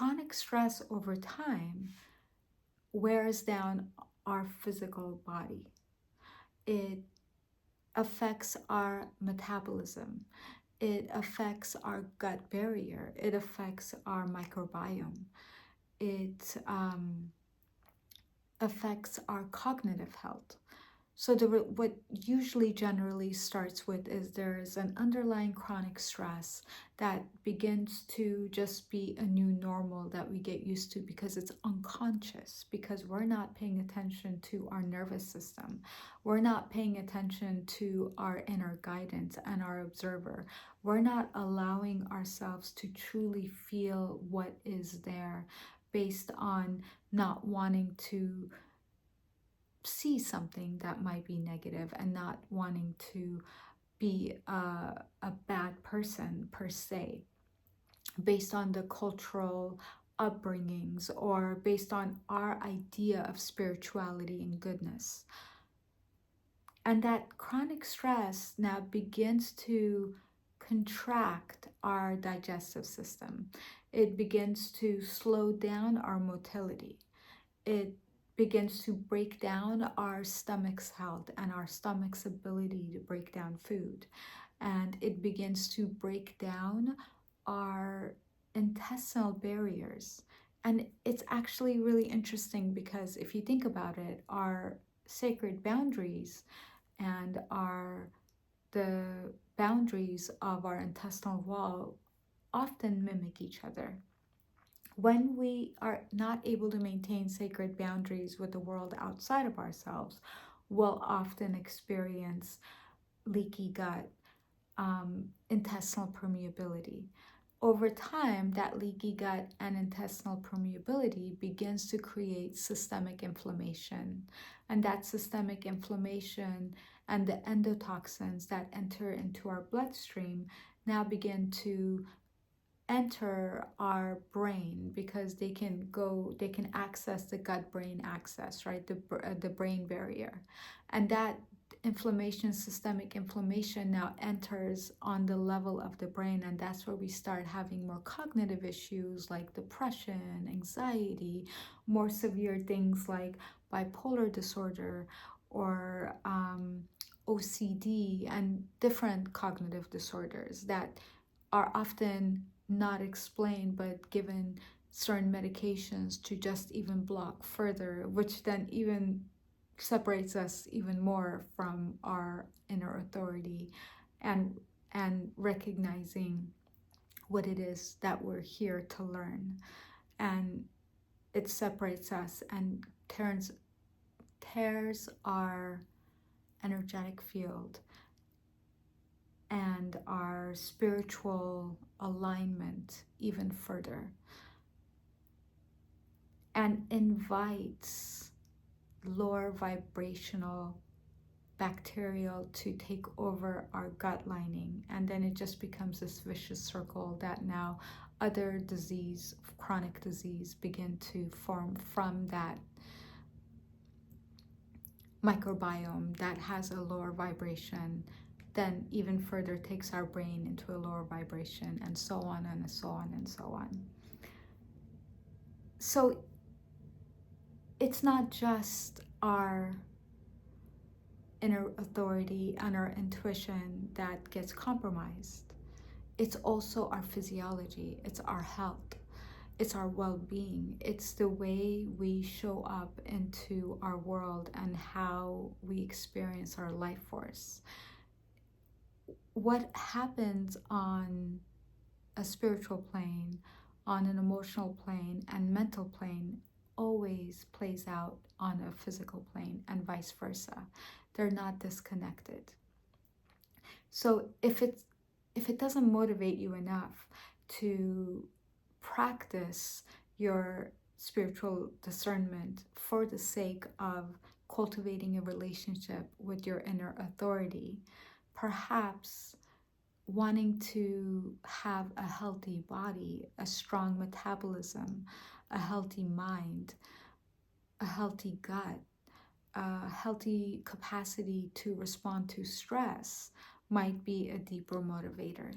chronic stress over time wears down our physical body. It affects our metabolism. It affects our gut barrier. It affects our microbiome. It affects our cognitive health. So what usually generally starts with is there's an underlying chronic stress that begins to just be a new normal that we get used to because it's unconscious, because we're not paying attention to our nervous system. We're not paying attention to our inner guidance and our observer. We're not allowing ourselves to truly feel what is there based on not wanting to see something that might be negative and not wanting to be a bad person per se, based on the cultural upbringings or based on our idea of spirituality and goodness. And that chronic stress now begins to contract our digestive system. It begins to slow down our motility. It begins to break down our stomach's health and our stomach's ability to break down food. And it begins to break down our intestinal barriers. And it's actually really interesting because if you think about it, our sacred boundaries and the boundaries of our intestinal wall often mimic each other. When we are not able to maintain sacred boundaries with the world outside of ourselves, we'll often experience leaky gut, intestinal permeability. Over time, that leaky gut and intestinal permeability begins to create systemic inflammation. And that systemic inflammation and the endotoxins that enter into our bloodstream now begin to enter our brain because they can access the gut-brain axis, right? The brain barrier. And that inflammation, systemic inflammation, now enters on the level of the brain, and that's where we start having more cognitive issues like depression, anxiety, more severe things like bipolar disorder or OCD, and different cognitive disorders that are often not explained but given certain medications to just even block further, which then even separates us even more from our inner authority and recognizing what it is that we're here to learn. And it separates us and tears our energetic field and our spiritual alignment even further, and invites lower vibrational bacterial to take over our gut lining. And then it just becomes this vicious circle that now other disease, chronic disease, begin to form from that microbiome that has a lower vibration, then even further takes our brain into a lower vibration, and so on and so on and so on. So it's not just our inner authority and our intuition that gets compromised. It's also our physiology, it's our health, it's our well-being, it's the way we show up into our world and how we experience our life force. What happens on a spiritual plane, on an emotional plane, and mental plane always plays out on a physical plane, and vice versa. They're not disconnected. So if it doesn't motivate you enough to practice your spiritual discernment for the sake of cultivating a relationship with your inner authority, perhaps wanting to have a healthy body, a strong metabolism, a healthy mind, a healthy gut, a healthy capacity to respond to stress might be a deeper motivator.